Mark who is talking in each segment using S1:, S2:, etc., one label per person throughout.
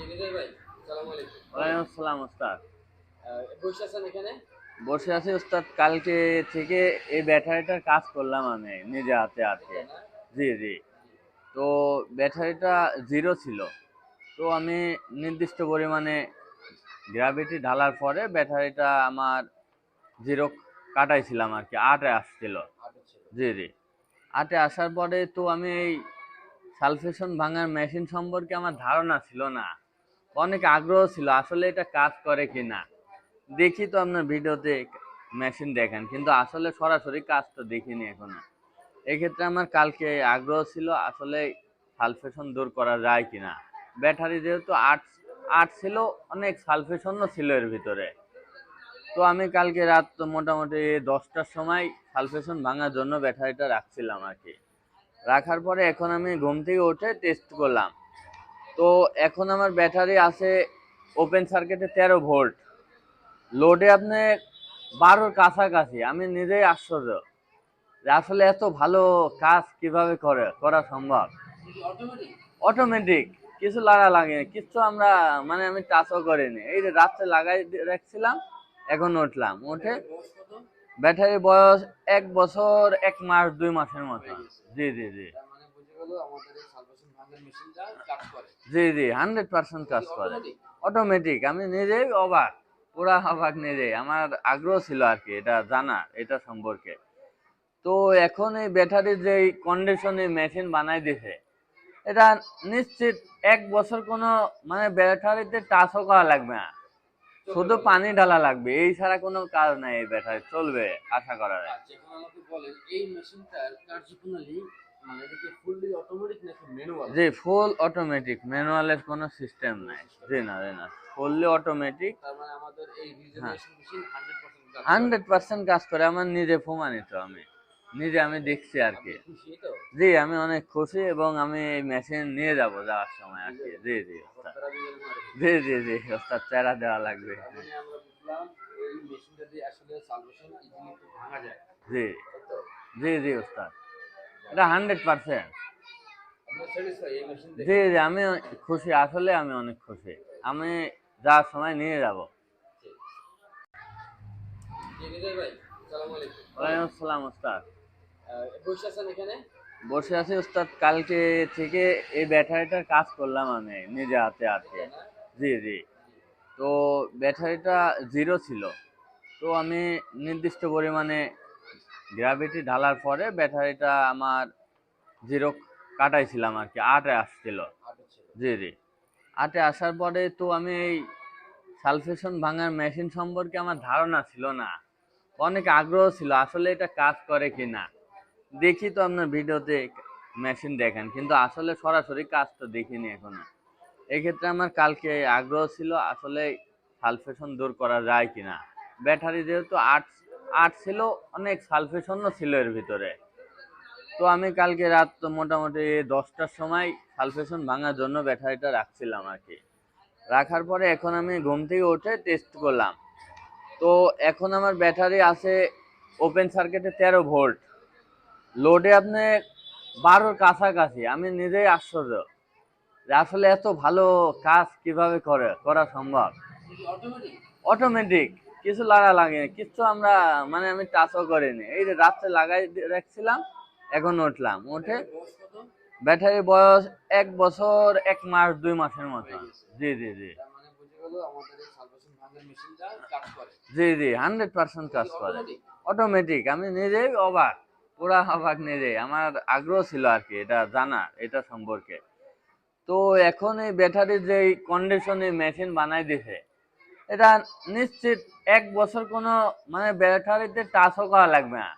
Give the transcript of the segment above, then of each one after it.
S1: হৃদয় ভাই, সালাম আলাইকুম।
S2: ওয়ালাইকুম আসসালাম ওস্তাদ।
S1: বসে আছেন এখানে?
S2: বসে আছি ওস্তাদ, কালকে থেকে এই ব্যাটারিটার কাজ করলাম আমি নিজে হাতে আজকে।
S1: তাই না?
S2: জি জি। তো ব্যাটারিটা জিরো ছিল। তো আমি নির্দিষ্ট পরিমাণে গ্র্যাভিটি ঢালার পরে ব্যাটারিটা আমার জিরো কাটাইছিলাম আর কি, আটে আসছিল।
S1: আটক ছিল।
S2: জি জি। আটে আসার পরে তো আমি এই সালফেশন ভাঙার মেশিন সম্পর্কে আমার ধারণা ছিল না, অনেক আগ্রহ ছিল আসলে এটা কাজ করে কিনা। দেখি তো আপনার ভিডিওতে মেশিন দেখেন, কিন্তু আসলে সরাসরি কাজ তো দেখিনি এখনো। এক্ষেত্রে আমার কালকে আগ্রহ ছিল আসলে সালফেশন দূর করা যায় কিনা। ব্যাটারি যেহেতু আট আট ছিল, অনেক সালফেশনও ছিল এর ভিতরে। তো আমি কালকে রাত মোটামুটি 10টার সময় সালফেশন ভাঙার জন্য ব্যাটারিটা রাখছিলাম আর কি। রাখার পরে এখন আমি ঘুম থেকে উঠে টেস্ট করলাম। তো এখন আমার ব্যাটারি আছে ওপেন সার্কিটে 13 ভোল্ট, লোডে আপনি 12-র কাছাকাছি। আমি নিজেই আশ্চর্য যে আসলে এত ভালো কাজ কিভাবে করা সম্ভব।
S1: অটোমেটিক?
S2: অটোমেটিক, কিছু লাগা লাগে কিছু আমরা মানে আমি টাচও করিনি। এই যে রাত্রে লাগাই রাখছিলাম, এখন উঠলাম উঠে
S1: ব্যাটারির বয়স কত?
S2: ব্যাটারি বয়স 1 বছর 1 মাস 2 মাসের মতো।
S1: হয়ে গেছে।
S2: জি জি জি।
S1: তার মানে বুঝে গেল আমাদের এই সালভেশন ভাঙার মেশিনটা কাজ করে।
S2: জি জি, 100%
S1: এটা
S2: কাজ
S1: কি
S2: করে।
S1: অটোমেটিক?
S2: অটোমেটিক, আমি নিজেই অবাক, পুরা অবাক নিজেই। আমার আগ্রহ ছিল আর কি এটা জানা, এটা সম্পর্কে। তো এখন এই ব্যাটারির যে কন্ডিশনে মেশিন বানাই দিছে, এটা নিশ্চিত 1 বছর কোনো মানে ব্যাটারিতে টাচও করা লাগবে না,
S1: চলবে
S2: শুধু
S1: বলে।
S2: পানি ঢালা লাগবে। এই ছাড়া কোনো কাজ নাই, এই ব্যাটারি চলবে আশা করা যায়।
S1: আচ্ছা, এখন আমাকে বলেন এই মেশিনটার কার্যপ্রণালী, মানে এটা কি ফুললি অটোমেটিক নাকি ম্যানুয়াল?
S2: জি, ফুল অটোমেটিক, ম্যানুয়ালের কোনো সিস্টেম
S1: কোনো
S2: নাই।
S1: সিস্টেম
S2: জি
S1: নাই।
S2: না জি না, ফুললি অটোমেটিক।
S1: তার মানে আমাদের এই
S2: হ্যাঁ,
S1: রিজেনারেশন মেশিন 100% কাজ করে।
S2: 100% কাজ করে, আমার নিজে প্রমাণিত। আমি দেখছি আর
S1: আপনি
S2: কি।
S1: খুশি তো?
S2: জি, আমি অনেক খুশি এবং আমি এই মেশিন নিয়ে যাব যাওয়ার সময় আর কি।
S1: নিজের
S2: জি জি ওস্তাদ।
S1: ভর্তারা দিয়ে মারে।
S2: জি জি জি ওস্তাদ, প্যারা দেওয়া লাগবে।
S1: তার মানে আমরা বুঝলাম এই মেশিনটা দিয়ে আসলে সালভেশন ইজিলি একটু ভাঙা যায়।
S2: জি
S1: তাই তো?
S2: জি জি ওস্তাদ, এটা 100%।
S1: আপনার স্যাটিসফাই এই মেশিন
S2: জি
S1: দেখে?
S2: জি, আমি খুশি, আসলে আমি অনেক খুশি। আমি যাওয়ার সময় নিয়ে যাব।
S1: জি। জি, হৃদয় ভাই, সালাম আলাইকুম।
S2: ওয়ালাইকুম আসসালাম ওস্তাদ।
S1: বসে আছেন এখানে?
S2: বসে আছি ওস্তাদ, কালকে থেকে এই ব্যাটারিটার কাজ করলাম আমি নিজে হাতে আর কি।
S1: তাই না?
S2: জি জি।
S1: জি।
S2: তো ব্যাটারিটা জিরো ছিল। তো আমি নির্দিষ্ট পরিমাণে গ্র্যাভিটি ঢালার পরে ব্যাটারিটা আমার জিরো কাটাইছিলাম আর কি, আটে আসছিল।
S1: আটক ছিল।
S2: জি জি। আটে আসার পরে তো আমি এই সালফেশন ভাঙার মেশিন সম্পর্কে আমার ধারণা ছিল না, অনেক আগ্রহ ছিল আসলে এটা কাজ করে কিনা। দেখি তো আপনার ভিডিওতে মেশিন দেখেন, কিন্তু আসলে সরাসরি কাজ তো দেখিনি এখনো। এক্ষেত্রে আমার কালকে আগ্রহ ছিল আসলে সালফেশন দূর করা যায় কিনা। ব্যাটারি যেহেতু আট আট ছিল, অনেক সালফেশনও ছিল এর ভিতরে। তো আমি কালকে রাত মোটামুটি 10টার সময় সালফেশন ভাঙার জন্য ব্যাটারিটা রাখছিলাম আর কি। রাখার পরে এখন আমি ঘুম থেকে উঠে টেস্ট করলাম। তো এখন আমার ব্যাটারি আছে ওপেন সার্কিটে 13 ভোল্ট, লোডে আপনি 12-র কাছাকাছি। আমি নিজেই আশ্চর্য যে আসলে এত ভালো কাজ কিভাবে করা সম্ভব।
S1: এটা কি অটোমেটিক?
S2: অটোমেটিক, কিছু লাগা লাগে কিছু আমরা মানে আমি টাচও করিনি। এই যে রাত্রে লাগাই রাখছিলাম, এখন উঠলাম উঠে
S1: ব্যাটারির বয়স কত?
S2: ব্যাটারি বয়স 1 বছর 1 মাস 2 মাসের মতো।
S1: হয়ে গেছে।
S2: জি জি জি।
S1: তার মানে বুঝে গেল আমাদের এই সালভেশন ভাঙার মেশিনটা কাজ করে।
S2: জি জি, 100%
S1: এটা
S2: কাজ
S1: কি
S2: করে।
S1: অটোমেটিক?
S2: অটোমেটিক, আমি নিজেই অবাক, পুরা অবাক নিজেই। আমার আগ্রহ ছিল আর কি এটা জানা, এটা সম্পর্কে। তো এখন এই ব্যাটারির যে কন্ডিশনে মেশিন বানাই দিছে, এটা নিশ্চিত 1 বছর কোনো মানে ব্যাটারিতে টাচও করা লাগবে না,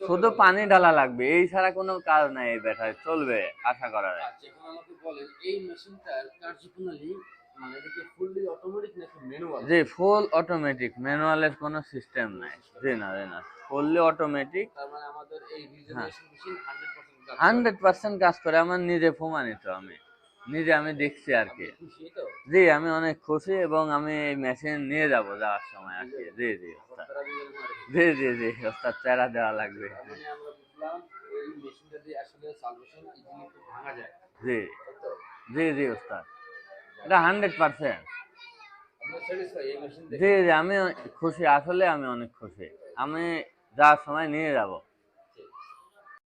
S1: চলবে
S2: শুধু
S1: বলে।
S2: পানি ঢালা লাগবে। এই ছাড়া কোনো কাজ নাই, এই ব্যাটারি চলবে আশা করা যায়।
S1: আচ্ছা, এখন আমাকে বলেন এই মেশিনটার কার্যপ্রণালী, মানে এটা কি ফুললি অটোমেটিক নাকি ম্যানুয়াল?
S2: জি, ফুল অটোমেটিক, ম্যানুয়ালের কোনো সিস্টেম
S1: কোনো
S2: নাই।
S1: সিস্টেম
S2: জি
S1: নাই।
S2: না জি না, ফুললি অটোমেটিক।
S1: তার মানে আমাদের এই
S2: হ্যাঁ,
S1: রিজেনারেশন মেশিন 100% কাজ করে।
S2: 100% কাজ করে, আমার নিজে প্রমাণিত। আমি দেখছি আর
S1: আপনি
S2: কি।
S1: খুশি তো?
S2: জি, আমি অনেক খুশি এবং আমি এই মেশিন নিয়ে যাব যাওয়ার সময় আর কি।
S1: নিজের
S2: জি জি ওস্তাদ।
S1: ভর্তারা দিয়ে মারে।
S2: জি জি জি ওস্তাদ, প্যারা দেওয়া লাগবে।
S1: তার মানে আমরা বুঝলাম এই মেশিনটা দিয়ে আসলে সালভেশন ইজিলি একটু ভাঙা যায়।
S2: জি
S1: তাই তো?
S2: জি জি ওস্তাদ। এটা 100%।
S1: আপনার স্যাটিসফাই এই মেশিন
S2: জি
S1: দেখে?
S2: জি, আমি খুশি, আসলে আমি অনেক খুশি। আমি যাওয়ার সময় নিয়ে যাব।